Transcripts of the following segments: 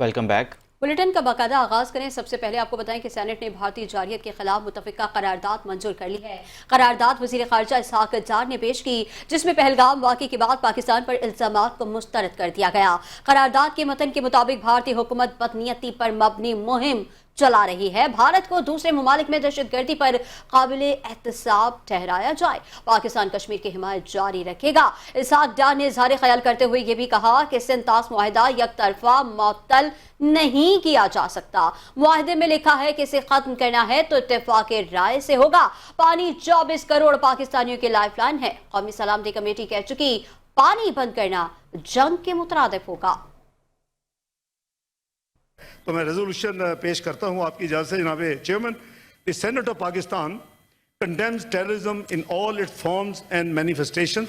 Welcome back. Bulletin का बाकायदा आगाज करें। सबसे पहले आपको बताएं कि सेनेट ने भारतीय जारियत के खिलाफ मुतफिका करारदाद मंजूर कर ली है। करारदाद वजीर खारजा इसहाक डार ने पेश की, जिसमें पहलगाम वाक़े के बाद पाकिस्तान पर इल्जामात को मुस्तरद कर दिया गया। करारदाद के मतन के मुताबिक भारतीय हुकूमत बदनीयती पर मबनी मुहिम चला रही है। भारत को दूसरे ममालिक में दहशतगर्दी पर काबिल एहतसाब ठहराया जाए। पाकिस्तान कश्मीर की हिमायत जारी रखेगा। इसहाक डार ने इजहार ख्याल करते हुए ये भी कहा कि सिंतास मुआहिदा एक तरफा मुअत्तल नहीं किया जा सकता। मुआहिदे में लिखा है कि इसे खत्म करना है तो इत्तेफाक राय से होगा। पानी 24 करोड़ पाकिस्तानियों की लाइफलाइन है। कौमी सलामती कमेटी कह चुकी, पानी बंद करना जंग के मुतरादिफ होगा। तो मैं रेजोल्यूशन पेश करता हूं आपकी इजाजत से जनाब chairman. The senate of Pakistan condemns terrorism in all it's forms and manifestations,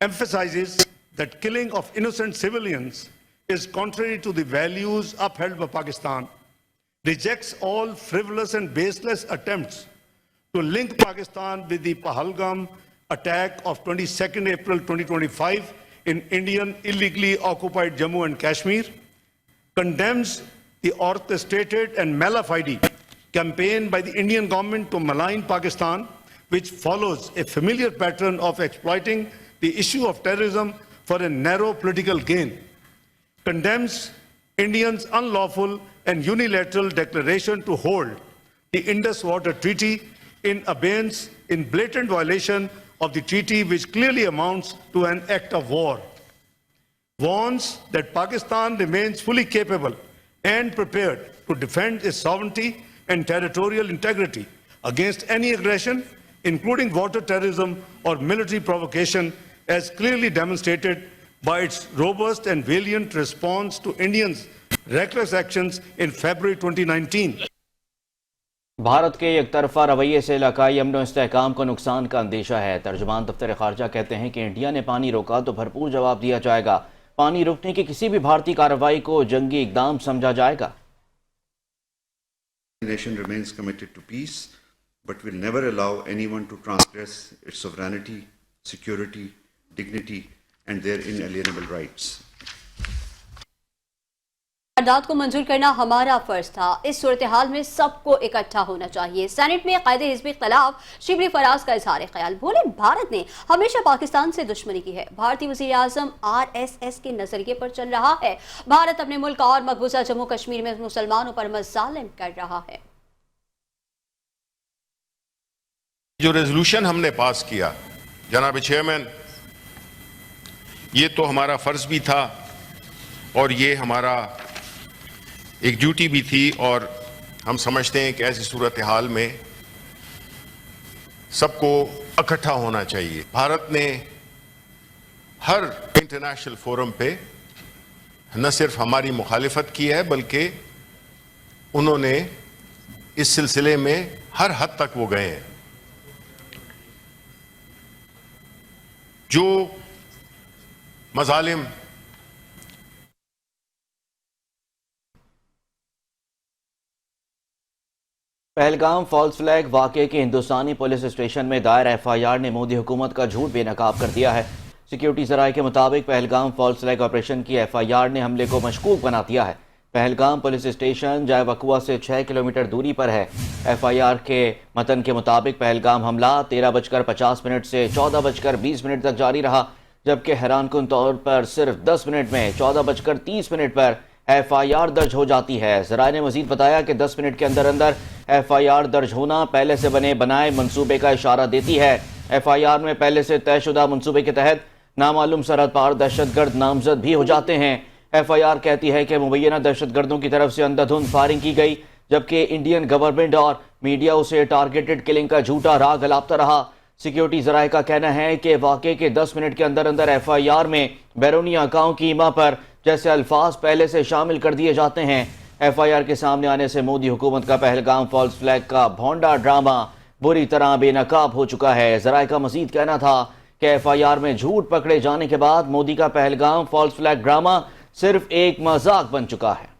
emphasizes that killing of innocent civilians is contrary to the values upheld by Pakistan, rejects all frivolous and baseless attempts to link Pakistan with the Pahalgam attack of 22nd April 2025 in Indian illegally occupied Jammu and Kashmir, condemns the orchestrated and malafide campaign by the Indian government to malign Pakistan, which follows a familiar pattern of exploiting the issue of terrorism for a narrow political gain, condemns Indians' unlawful and unilateral declaration to hold the Indus Water Treaty in abeyance, in blatant violation of the treaty, which clearly amounts to an act of war, warns that Pakistan remains fully capable and prepared to defend its sovereignty and territorial integrity against any aggression, including water terrorism or military provocation, as clearly demonstrated by its robust and valiant response to Indians' reckless actions in February 2019. Bharat के एक तरफा रवैये से इलाकाई अमन और इस्तेहकाम को नुकसान का अंदेशा है। तर्जुमान दफ्तर खारजा कहते हैं कि इंडिया ने पानी रोका तो भरपूर जवाब दिया जाएगा। पानी रोकने की किसी भी भारतीय कार्रवाई को जंगी इकदाम समझा जाएगा। The nation remains committed to peace, but will never allow anyone to transgress its sovereignty, security, dignity and their inalienable rights. करारदाद को मंजूर करना हमारा फर्ज था। इस सूरत हाल में सबको इकट्ठा होना चाहिए। सेनेट में कायदे हिज़्ब इख्तिलाफ शिबली फराज का इजहार ख्याल, बोले भारत ने हमेशा पाकिस्तान से दुश्मनी की है। भारतीय वज़ीर आज़म RSS के नजरिए पर चल रहा है। भारत अपने मुल्क और मकबूजा जम्मू कश्मीर में मुसलमानों पर मज़ालिम कर रहा है। जो रेजोल्यूशन हमने पास किया जनाब चेयरमैन, ये तो हमारा फर्ज भी था और ये हमारा एक ड्यूटी भी थी, और हम समझते हैं कि ऐसी सूरत हाल में सबको इकट्ठा होना चाहिए। भारत ने हर इंटरनेशनल फोरम पे न सिर्फ हमारी मुखालिफत की है, बल्कि उन्होंने इस सिलसिले में हर हद तक वो गए हैं। जो मजालिम पहलगाम फॉल्स फ्लैग वाक़े के हिंदुस्तानी पुलिस स्टेशन में दायर FIR ने मोदी हुकूमत का झूठ बेनकाब कर दिया है। सिक्योरिटी ज़राए के मुताबिक पहलगाम फॉल्स फ्लैग ऑपरेशन की FIR ने हमले को मशकूक बना दिया है। पहलगाम पुलिस स्टेशन जाय वकुआ से 6 किलोमीटर दूरी पर है। FIR के मतन के मुताबिक पहलगाम हमला 13:50 से 14:20 तक जारी रहा, जबकि हैरानकुन तौर पर सिर्फ 10 मिनट में 14:30 पर FIR दर्ज हो जाती है। ज़राए ने मजीद बताया कि 10 मिनट के अंदर अंदर FIR दर्ज होना पहले से बनाए मंसूबे का इशारा देती है। FIR में पहले से तयशुदा मंसूबे के तहत नामालूम सरहद पार दहशतगर्द नामजद भी हो जाते हैं। FIR कहती है कि मुबैना दहशतगर्दों की तरफ से अंधाधुंध फायरिंग की गई, जबकि इंडियन गवर्नमेंट और मीडिया उसे टारगेटेड किलिंग का झूठा राग अलापता रहा। सिक्योरिटी ज़राए का कहना है कि वाक़े के 10 मिनट के अंदर अंदर FIR में बैरूनी आकाओं की ईमा पर जैसे अल्फाज पहले से शामिल कर दिए जाते हैं। FIR के सामने आने से मोदी हुकूमत का पहलगाम फॉल्स फ्लैग का भोंडा ड्रामा बुरी तरह बेनकाब हो चुका है। ज़राए का मजीद कहना था कि FIR में झूठ पकड़े जाने के बाद मोदी का पहलगाम फॉल्स फ्लैग ड्रामा सिर्फ एक मजाक बन चुका है।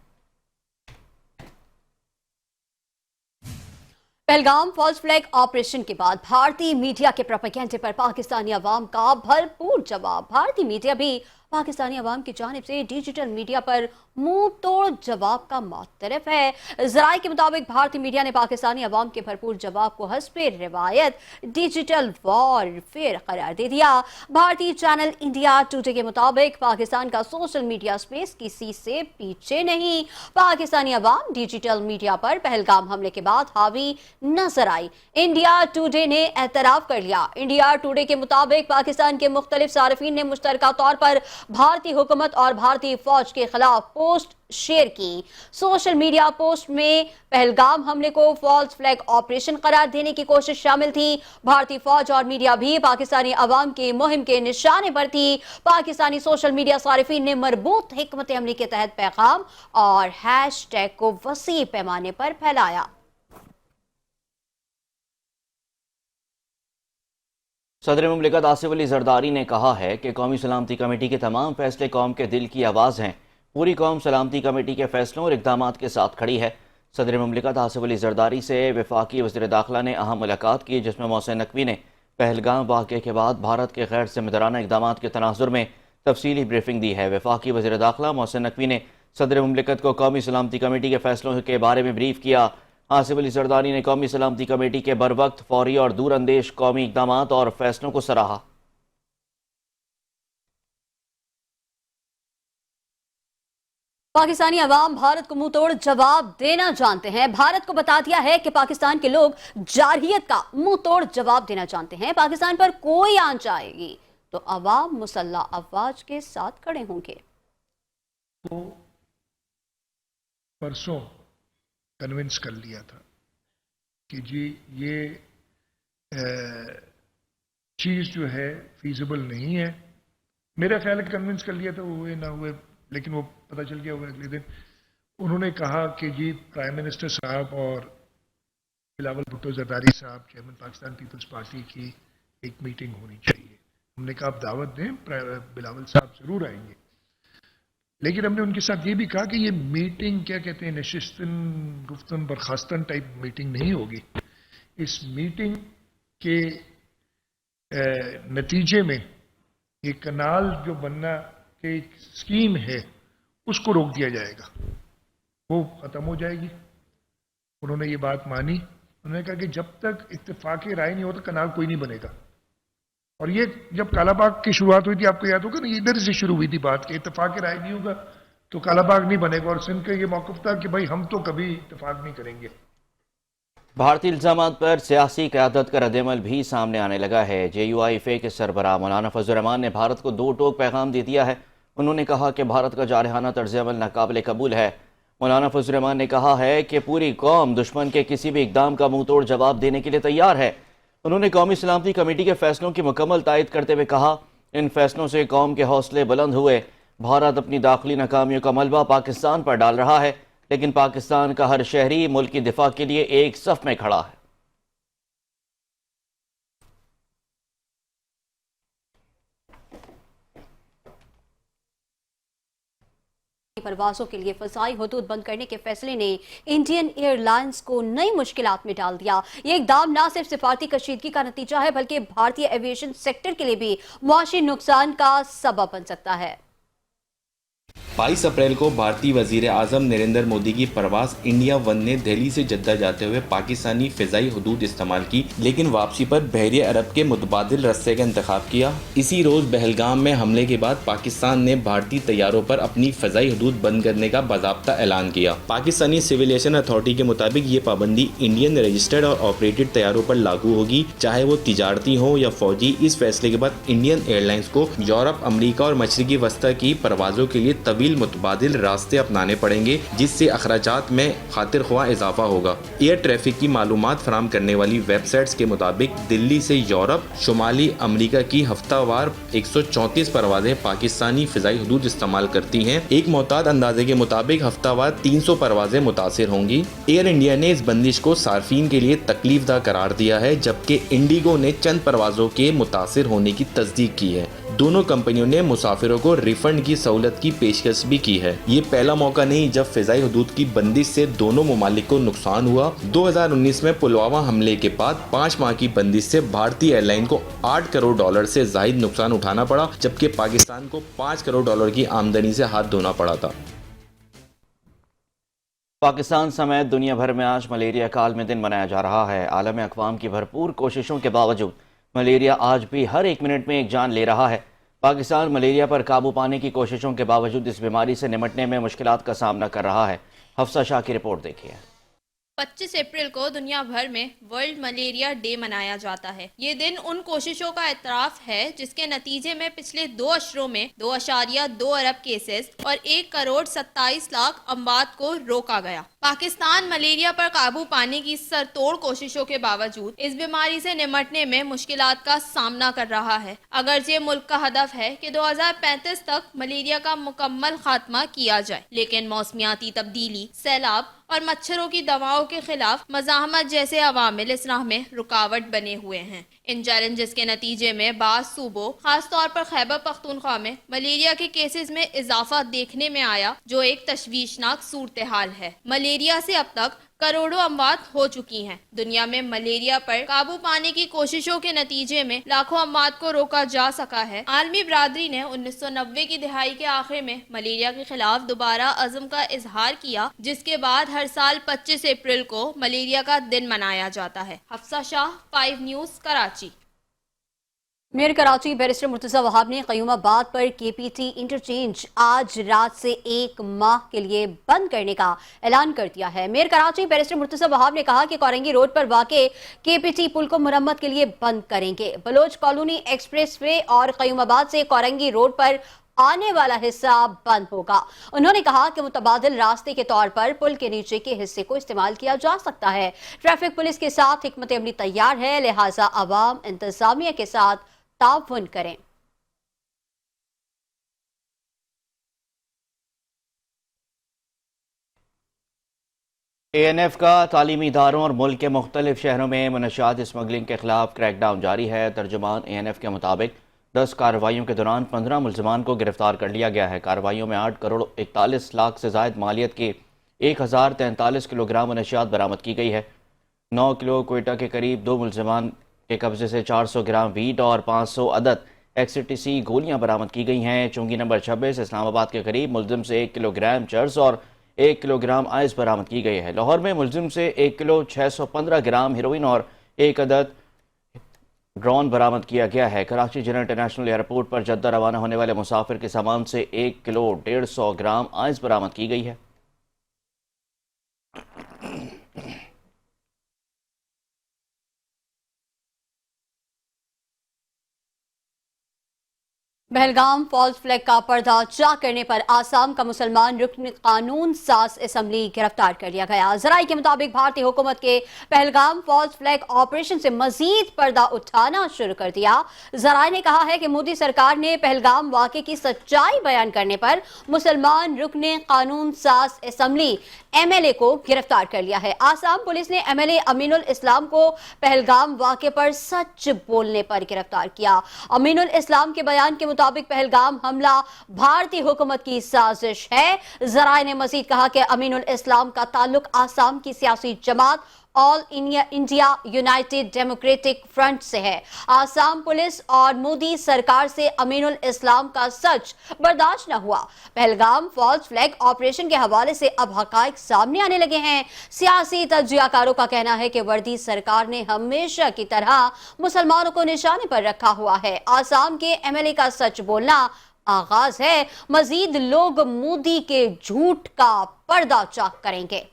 पहलगाम फॉल्स फ्लैग ऑपरेशन के बाद भारतीय मीडिया के प्रोपेगेंडे पर पाकिस्तानी अवाम का भरपूर जवाब। भारतीय मीडिया भी पाकिस्तानी अवाम की जानिब से डिजिटल मीडिया पर मुंह तोड़ जवाब का मुतरफ है। ज़राए के मुताबिक भारतीय मीडिया ने पाकिस्तानी अवाम के भरपूर जवाब को हस्बे रिवायत डिजिटल वॉरफेयर करार दे दिया। भारतीय चैनल इंडिया टुडे के मुताबिक पाकिस्तान का सोशल मीडिया स्पेस किसी से पीछे नहीं। पाकिस्तानी अवाम डिजिटल मीडिया पर पहलगाम हमले के बाद हावी नजर आई। इंडिया टुडे ने एतराफ कर लिया। इंडिया टुडे के मुताबिक पाकिस्तान के मुख्तलिफ सार्फिन ने मुश्तरका तौर पर भारतीय हुकूमत और भारतीय फौज के खिलाफ पोस्ट शेयर की। सोशल मीडिया पोस्ट में पहलगाम हमले को फॉल्स फ्लैग ऑपरेशन करार देने की कोशिश शामिल थी। भारतीय फौज और मीडिया भी पाकिस्तानी अवाम की मुहिम के निशाने पर थी। पाकिस्तानी सोशल मीडिया सारिफीन ने मरबूत हिकमत अमली के तहत पैगाम और हैशटैग को वसी पैमाने पर फैलाया। सदर मुमलिकत आसिफ अली जरदारी ने कहा है कि कौमी सलामती कमेटी के तमाम फैसले कौम के दिल की आवाज़ हैं। पूरी कौम सलामती कमेटी के फैसलों और इक़दामात के साथ खड़ी है। सदर मुमलिकत आसिफ अली जरदारी से वफाकी वज़ीर दाखिला ने अहम मुलाकात की, जिसमें मोहसिन नकवी ने पहलगाम वाक़े के बाद भारत के गैर ज़िम्मेदाराना इक़दामात के तनाज़ुर में तफसीली ब्रीफिंग दी है। वफाकी वज़ीर दाखिला मोहसिन नकवी ने सदर मुमलिकत को कौमी सलामती कमेटी के फैसलों के बारे में ब्रीफ किया। आसिफ अली जरदारी ने कौमी सलामती कमेटी के बरवक्त, फौरी और दूर अंदेश कौमी इक़दामात और फैसलों को सराहा। पाकिस्तानी अवाम भारत को मुंह तोड़ जवाब देना जानते हैं। भारत को बता दिया है कि पाकिस्तान के लोग जारहियत का मुंह तोड़ जवाब देना जानते हैं। पाकिस्तान पर कोई आंच आएगी तो अवाम मुसल्लह अफवाज के साथ खड़े होंगे। तो परसों कन्विंस कर लिया था कि जी ये चीज़ जो है फीजिबल नहीं है। मेरा ख्याल है कन्विंस कर लिया था, वो हुए ना हुए, लेकिन वो पता चल गया हुआ अगले दिन। उन्होंने कहा कि जी प्राइम मिनिस्टर साहब और बिलावल भुट्टो जरदारी साहब, चेयरमैन पाकिस्तान पीपल्स पार्टी की एक मीटिंग होनी चाहिए। हमने कहा आप दावत दें, बिलावल साहब जरूर आएंगे। लेकिन हमने उनके साथ ये भी कहा कि ये मीटिंग क्या कहते हैं, नशिस्तन गुफ्तन बर्खास्तन टाइप मीटिंग नहीं होगी। इस मीटिंग के नतीजे में ये कनाल जो बनना की स्कीम है उसको रोक दिया जाएगा, वो खत्म हो जाएगी। उन्होंने ये बात मानी। उन्होंने कहा कि जब तक इत्तेफाक राय नहीं होता कनाल कोई नहीं बनेगा। और ये जब कालाबाग की शुरुआत हुई थी, आपको याद होगा ना, ये इधर से शुरू हुई थी बात कि इत्तेफाक राय नहीं होगा तो कालाबाग नहीं बनेगा। और सिंध का ये मौक़िफ़ था कि भाई हम तो कभी इत्तेफाक नहीं करेंगे। भारतीय इल्ज़ामात पर सियासी क़यादत का रद्दअमल भी सामने आने लगा है। JUIFA के सरबराह मौलाना फजल रहमान ने भारत को दो टोक पैगाम दे दिया है। उन्होंने कहा कि भारत का जारहाना तर्ज़ अमल नाकाबिल कबूल है। मौलाना फजल रहमान ने कहा है कि पूरी कौम दुश्मन के किसी भी इक़दाम का मुंह तोड़ जवाब देने के लिए तैयार है। उन्होंने कौमी सलामती कमेटी के फैसलों की मुकम्मल तायद करते हुए कहा, इन फैसलों से कौम के हौसले बुलंद हुए। भारत अपनी दाखिली नाकामियों का मलबा पाकिस्तान पर डाल रहा है, लेकिन पाकिस्तान का हर शहरी मुल्क की दिफा के लिए एक सफ में खड़ा है। परवाजों के लिए फ़ज़ाई हुदूद बंद करने के फैसले ने इंडियन एयरलाइंस को नई मुश्किलात में डाल दिया। ये इक़दाम न सिर्फ सिफारती कशीदगी का नतीजा है, बल्कि भारतीय एविएशन सेक्टर के लिए भी मुआशी नुकसान का सबब बन सकता है। 22 अप्रैल को भारतीय वजीर आज़म नरेंद्र मोदी की परवाज़ इंडिया 1 ने दिल्ली से जद्दा जाते हुए पाकिस्तानी फ़िज़ाई हदूद इस्तेमाल की, लेकिन वापसी पर बहरिया अरब के मुतबादिल रस्ते का इंतखाब किया। इसी रोज़ पहलगाम में हमले के बाद पाकिस्तान ने भारतीय तैयारों पर अपनी फ़िज़ाई हदूद बंद करने का बाज़ाब्ता ऐलान किया। पाकिस्तानी सिविल एविएशन अथॉरिटी के मुताबिक ये पाबंदी इंडियन रजिस्टर्ड और ऑपरेटेड तैयारों पर लागू होगी, चाहे वो तिजारती हो या फौजी। इस फैसले के बाद इंडियन एयरलाइंस को यूरोप, अमरीका और मशरिकी वस्ता की परवाज़ों के लिए तवील मुतबादिल रास्ते अपनाने पड़ेंगे, जिससे अखराजात में खातिर ख्वाह इजाफा होगा। एयर ट्रैफिक की मालूमात फराम करने वाली वेबसाइट्स के मुताबिक दिल्ली से यूरोप, शुमाली अमरीका की हफ्तावार 134 परवाजें पाकिस्तानी फ़िज़ाई हदूद इस्तेमाल करती हैं। एक मोहतात अंदाजे के मुताबिक हफ्तावार 300 परवाजें मुतासिर होंगी। एयर इंडिया ने इस बंदिश को सार्फिन के लिए तकलीफ दा करार दिया है, जबकि इंडिगो ने चंद परवाजों के मुतासिर होने की तस्दीक की है। दोनों कंपनियों ने मुसाफिरों को रिफंड की सहूलत की पेशकश भी की है। ये पहला मौका नहीं जब फिजाई हदूद की बंदिश से दोनों ममालिक को नुकसान हुआ। 2019 में पुलवामा हमले के बाद 5 माह की बंदिश से भारतीय एयरलाइन को $8 करोड़ से जायद नुकसान उठाना पड़ा, जबकि पाकिस्तान को $5 करोड़ की आमदनी से हाथ धोना पड़ा था। पाकिस्तान समेत दुनिया भर में आज मलेरिया का आलमी दिन मनाया जा रहा है। आलम अक़वाम की भरपूर कोशिशों के बावजूद मलेरिया आज भी हर 1 मिनट में एक जान ले रहा है। पाकिस्तान मलेरिया पर काबू पाने की कोशिशों के बावजूद इस बीमारी से निपटने में मुश्किलात का सामना कर रहा है। हफ्सा शाह की रिपोर्ट देखिए। 25 अप्रैल को दुनिया भर में वर्ल्ड मलेरिया डे मनाया जाता है। ये दिन उन कोशिशों का एतराफ़ है जिसके नतीजे में पिछले 2 अशरों में 2.2 अरब केसेस और 1,27,00,000 अमवात को रोका गया। पाकिस्तान मलेरिया पर काबू पाने की सरतोड़ कोशिशों के बावजूद इस बीमारी से निपटने में मुश्किलात का सामना कर रहा है। अगरचे मुल्क का हदफ है कि 2035 तक मलेरिया का मुकम्मल खात्मा किया जाए, लेकिन मौसमियाती तब्दीली, सैलाब और मच्छरों की दवाओं के खिलाफ मज़ाहमत जैसे अवामिल इस राह में रुकावट बने हुए हैं। इन चैलेंजेस के नतीजे में बाज़ सूबों, खास तौर पर खैबर पख्तूनख्वा में मलेरिया के केसेस में इजाफा देखने में आया, जो एक तशवीशनाक सूरत हाल है। मलेरिया से अब तक करोड़ों अमवात हो चुकी हैं। दुनिया में मलेरिया पर काबू पाने की कोशिशों के नतीजे में लाखों अमवात को रोका जा सका है। आलमी बरादरी ने 1990 की दहाई के आखिर में मलेरिया के खिलाफ दोबारा अज़म का इजहार किया, जिसके बाद हर साल 25 अप्रैल को मलेरिया का दिन मनाया जाता है। Hafsa Shah, 5 news, Karachi. Mayor Karachi barrister Murtaza Wahab ने क़यूमाबाद पर केपीटी इंटरचेंज आज रात से 1 माह के लिए बंद करने का ऐलान कर दिया है। मेयर कराची बैरिस्टर मुर्तज़ा वहाब ने कहा कि कोरंगी रोड पर वाक़े केपीटी पुल को मुरम्मत के लिए बंद करेंगे। बलोच कॉलोनी एक्सप्रेस वे और क़यूमाबाद से कोरंगी रोड पर आने वाला हिस्सा बंद होगा। उन्होंने कहा कि मुतबादिल रास्ते के तौर पर पुल के नीचे के हिस्से को इस्तेमाल किया जा सकता है। ट्रैफिक पुलिस के साथ हिकमत अमली तैयार है, लिहाजा अवाम इंतजामिया के साथ ताउन करें। ANF का तालीमी इदारों और मुल्क के मुख्तलिफ शहरों में मनशियात स्मगलिंग के खिलाफ क्रैकडाउन जारी है। तर्जुमान ANF के मुताबिक 10 कार्रवाइयों के दौरान 15 मुल्ज़िमान को गिरफ्तार कर लिया गया है। कार्रवाइयों में 8 करोड़ 41 लाख से ज़ायद मालियत के 1043 किलोग्राम मनशियात बरामद की गई है। 9 किलो क्वेटा के करीब 2 मुल्ज़िमान के कब्जे से 400 ग्राम वीट और 500 अदद XTC गोलियां बरामद की गई हैं। चुंगी नंबर 26 इस्लामाबाद के करीब मुल्जिम से 1 किलोग्राम चर्स और 1 किलोग्राम आइस बरामद की गई है। लाहौर में मुल्जिम से 1 किलो 615 ग्राम हेरोइन और 1 अदद ड्रोन बरामद किया गया है। कराची जनरल इंटरनेशनल एयरपोर्ट पर जद्दा रवाना होने वाले मुसाफिर के सामान से 1 किलो 150 ग्राम आइस बरामद की गई है। पहलगाम फॉल्स फ्लैग का पर्दाफाश करने पर आसाम का मुसलमान रुकन कानून साज असम्बली गिरफ्तार कर लिया गया। जराये के मुताबिक भारतीय हुकूमत के पहलगाम फॉल्स फ्लैग ऑपरेशन से मजीद पर्दा उठाना शुरू कर दिया। जराये ने कहा है कि मोदी सरकार ने पहलगाम वाक़े की सच्चाई बयान करने पर मुसलमान रुकन कानून साज असम्बली MLA को गिरफ्तार कर लिया है। आसाम पुलिस ने MLA अमीनुल इस्लाम को पहलगाम वाक़े पर सच बोलने पर गिरफ्तार किया। अमीनुल इस्लाम के बयान के मुताबिक पहलगाम हमला भारतीय हुकूमत की साजिश है। जराये ने मजीद कहा कि अमीनुल इस्लाम का ताल्लुक आसाम की सियासी जमात all India united democratic front से है। आसाम पुलिस और मोदी सरकार से अमीनुल इस्लाम का सच बर्दाश्त न हुआ। पहलगाम फॉल्स फ्लैग ऑपरेशन के हवाले से अब हकायक सामने आने लगे हैं। सियासी तज्जियाकारों का कहना है कि वर्दी सरकार ने हमेशा की तरह मुसलमानों को निशाने पर रखा हुआ है। आसाम के MLA का सच बोलना आगाज है। मजीद लोग मोदी के झूठ का पर्दा चाक करेंगे।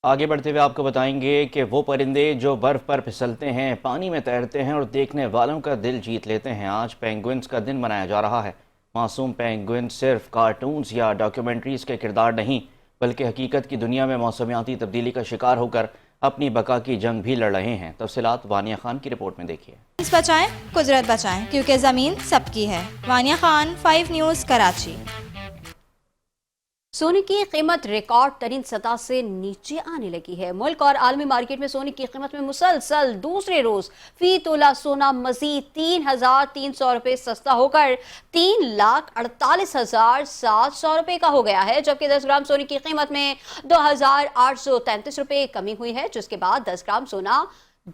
आगे बढ़ते हुए आपको बताएंगे कि वो परिंदे जो बर्फ़ पर फिसलते हैं, पानी में तैरते हैं और देखने वालों का दिल जीत लेते हैं। आज पेंगुइन्स का दिन मनाया जा रहा है। मासूम पेंगुइन सिर्फ कार्टून्स या डॉक्यूमेंट्रीज़ के किरदार नहीं, बल्कि हकीकत की दुनिया में मौसमियाती तब्दीली का शिकार होकर अपनी बका की जंग भी लड़ रहे हैं। तफसीलात वानिया खान की रिपोर्ट में देखिए। बचाएं, कुदरत बचाएं, क्योंकि ज़मीन सबकी है। वानिया खान, 5 न्यूज़, कराची। सोने की कीमत रिकॉर्ड तरीन सतह से नीचे आने लगी है। मुल्क और आलमी मार्केट में सोने की कीमत में मुसलसल दूसरे रोज फी तोला सोना मजीद 3,300 रुपए सस्ता होकर 3,48,700 रुपए का हो गया है, जबकि 10 ग्राम सोने की कीमत में 2,833 रुपए कमी हुई है, जिसके बाद 10 ग्राम सोना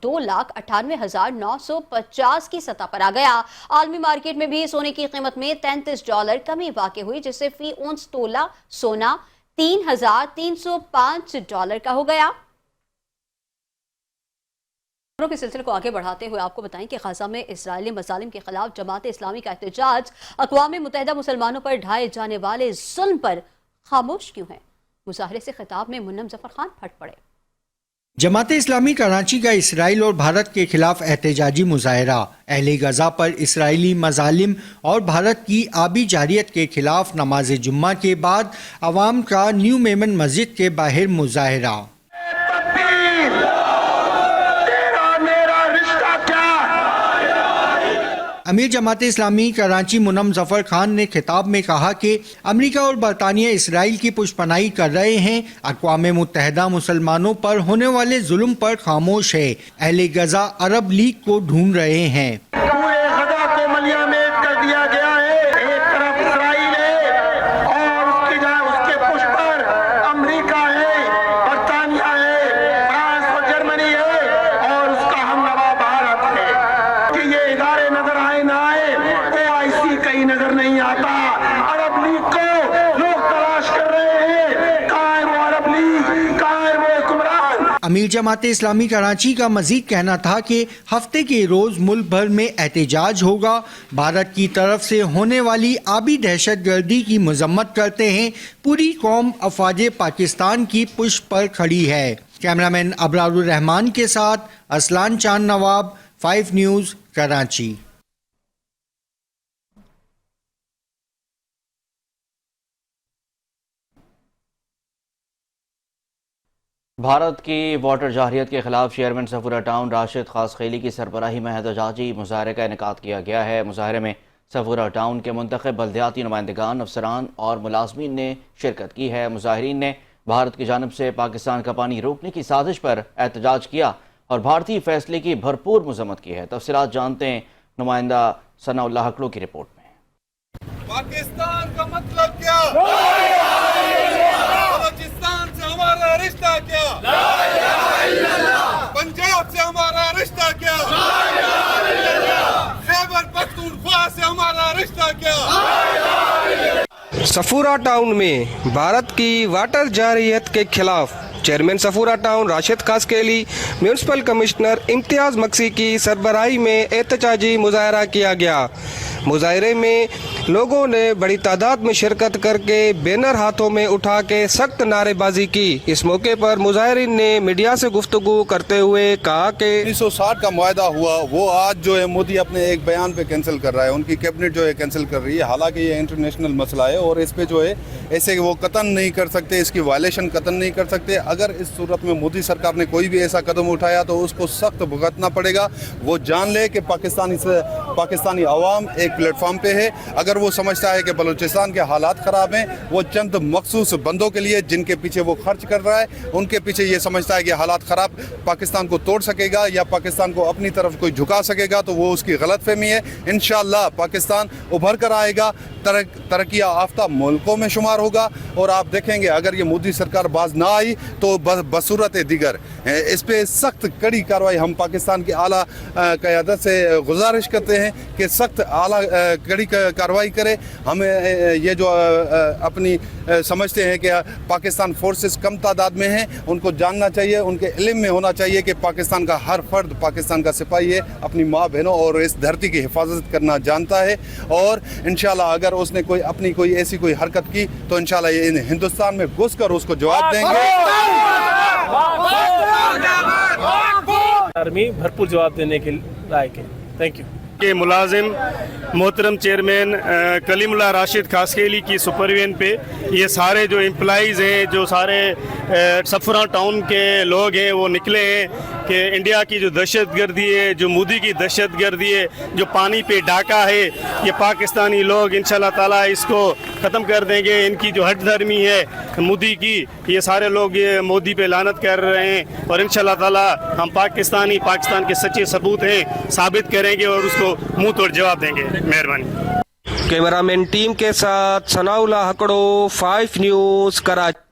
2,98,950 की सतह पर आ गया। आलमी मार्केट में भी सोने की कीमत में $33 कमी वाक़ई हुई, जिससे फी औंस तोला सोना $3,305 का हो गया। खबरों के सिलसिले को आगे बढ़ाते हुए आपको बताएं कि गाजा में इस्राएली मज़ालिम के खिलाफ जमात इस्लामी का एहतजाज अक़वाम मुत्तहिदा मुसलमानों पर ढाए जाने वाले जुल्म पर खामोश क्यों है। मुजाहरे से खिताब में मुन्नम जफर खान फट पड़े। जमात इस्लामी कराची का इसराइल और भारत के खिलाफ एहतजाजी मुजाहरा अहले गजा पर इसराइली मज़ालिम और भारत की आबी जारियत के खिलाफ नमाज जुम्मा के बाद अवाम का न्यू मेमन मस्जिद के बाहर मुजाहरा। अमीर जमात इस्लामी कराची मुन्नम जफर खान ने खिताब में कहा कि अमेरिका और बरतानिया इसराइल की पुष्पनाई कर रहे हैं, अक़वाम मुत्तहिदा मुसलमानों पर होने वाले जुल्म पर खामोश है, अहले गजा अरब लीग को ढूंढ रहे हैं। पूरे गजा को मलियामेट कर दिया गया है, एक तरफ इसराइल है और उसके पुष्प पर अमेरिका है, बरतानिया है, फ्रांस और जर्मनी है और उसका हमनवा भारत है। कि ये इदारे नजर आए ना आए, OIC कहीं नजर नहीं आता। अरब लीग को लोग तलाश कर रहे हैं, कहाँ है वो अरब लीग, कहाँ है वो हुक्मरान। अमीर जमात इस्लामी कराची का मजीद कहना था कि हफ्ते के रोज मुल्क भर में एहतजाज होगा। भारत की तरफ से होने वाली आबी दहशत गर्दी की मजम्मत करते हैं, पूरी कौम अफवाज पाकिस्तान की पुष्प पर खड़ी है। कैमरामैन अबरारुर रहमान के साथ असलान चांद नवाब, 5 न्यूज़ कराची। भारत की वाटर जाहिरियत के खिलाफ चेयरमैन सफूरा टाउन राशिद खासखेली की सरबराही में एहतजाजी मुजाहरे का इनेकाद किया गया है। मुजाहरे में सफूरा टाउन के मुंतखब बल्दियाती नुमाइंदगान, अफसरान और मुलाजमीन ने शिरकत की है। मुजाहिरीन ने भारत की जानिब से पाकिस्तान का पानी रोकने की साजिश पर एहतजाज किया और भारतीय फैसले की भरपूर मजम्मत की है। तफसीलात जानते हैं नुमाइंदा सनाउल्लाह हकड़ो की रिपोर्ट में। पाकिस्तान का मतलब क्या? बलूचिस्तान से हमारा रिश्ता क्या? पंजाब से हमारा रिश्ता क्या? खैबर पख्तूनख्वा से हमारा रिश्ता क्या? सफूरा टाउन में भारत की वाटर जारियत के खिलाफ chairman Safoora town Rashid Khaskheli, municipal commissioner Imtiaz Maksi की सरबराही में एहतजाजी मुजाहरा किया गया। मुजाहरे में लोगों ने बड़ी तादाद में शिरकत करके बैनर हाथों में उठा के सख्त नारेबाजी की। इस मौके पर मुजाहिरीन ने मीडिया से गुफ्तगू करते हुए कहा कि 1960 का मुआहदा हुआ वो आज जो है मोदी अपने एक बयान पे कैंसिल कर रहा है, उनकी कैबिनेट जो है कैंसिल कर रही है। हालांकि ये इंटरनेशनल मसला है और इस पे जो है ऐसे वो कतन नहीं कर सकते, इसकी वायलेशन कतन नहीं कर सकते। अगर इस सूरत में मोदी सरकार ने कोई भी ऐसा कदम उठाया तो उसको सख्त भुगतना पड़ेगा। वो जान ले कि पाकिस्तानी अवाम एक प्लेटफॉर्म पे है। अगर वो समझता है कि बलूचिस्तान के हालात ख़राब हैं, वो चंद मखसूस बंदों के लिए जिनके पीछे वो खर्च कर रहा है, उनके पीछे ये समझता है कि हालात ख़राब पाकिस्तान को तोड़ सकेगा या पाकिस्तान को अपनी तरफ कोई झुका सकेगा, तो वो उसकी गलतफहमी है। इंशाअल्लाह पाकिस्तान उभर कर आएगा, तरक्की याफ्ता मुल्कों में शुमार होगा। और आप देखेंगे अगर ये मोदी सरकार बाज ना आई तो बसूरत दीगर इस पे सख्त कड़ी कार्रवाई हम पाकिस्तान की आला क़यादत से गुजारिश करते हैं कि सख्त आला कड़ी कार्रवाई करे। हमें ये जो अपनी समझते हैं कि पाकिस्तान फोर्सेस कम तादाद में हैं, उनको जानना चाहिए, उनके इल्म में होना चाहिए कि पाकिस्तान का हर फर्द पाकिस्तान का सिपाही है, अपनी माँ बहनों और इस धरती की हिफाजत करना जानता है। और इंशाल्लाह अगर उसने अपनी कोई ऐसी कोई हरकत की तो इंशाल्लाह ये हिंदुस्तान में घुस कर उसको जवाब देंगे। आर्मी भरपूर जवाब देने के लायक है। Thank you. के मुलाजिम मोहतरम चेयरमैन कलीमुल्लाह राशिद खासखेली की सुपरविजन पे ये सारे जो एम्प्लॉइज़ हैं, जो सारे सफूरा टाउन के लोग हैं वो निकले हैं। کہ انڈیا کی جو دہشت گردی ہے, جو مودی کی دہشت گردی ہے, جو پانی پہ ڈاکہ ہے, یہ پاکستانی لوگ انشاءاللہ تعالیٰ اس کو ختم کر دیں گے. ان کی جو ہٹ دھرمی ہے مودی کی, یہ سارے لوگ یہ مودی پہ لعنت کر رہے ہیں, اور انشاءاللہ تعالیٰ ہم پاکستان کے سچے ثبوت ہیں ثابت کریں گے اور اس کو منہ توڑ جواب دیں گے. مہربانی. کیمرہ مین ٹیم کے ساتھ ثناء اللہ ہکڑو, 5 نیوز, کراچی.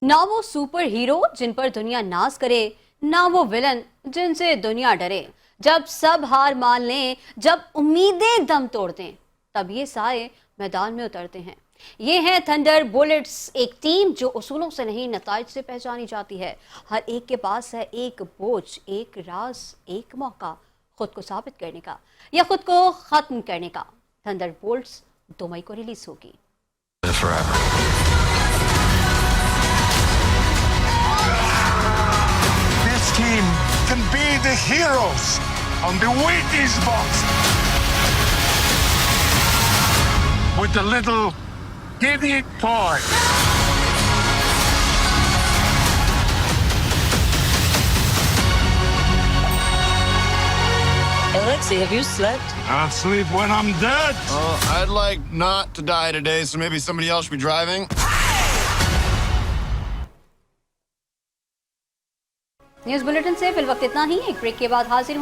نہ وہ سپر ہیرو جن پر دنیا ناز کرے, نہ وہ ولن جن سے دنیا ڈرے. جب سب ہار مان لیں, جب امیدیں دم توڑ دیں, تب یہ سائے میدان میں اترتے ہیں. یہ ہیں تھنڈر بولٹس, ایک ٹیم جو اصولوں سے نہیں نتائج سے پہچانی جاتی ہے. ہر ایک کے پاس ہے ایک بوجھ, ایک راز, ایک موقع خود کو ثابت کرنے کا یا خود کو ختم کرنے کا. تھنڈر بولٹس 2 مئی کو ریلیز ہوگی. This team can be the heroes on the Wheaties box with the little giddy toy. Alexei, have you slept? I'll sleep when I'm dead. I'd like not to die today, so maybe somebody else should be driving. News bulletin سے فی الوقت اتنا ہی. ایک break کے بعد حاضر ہوں.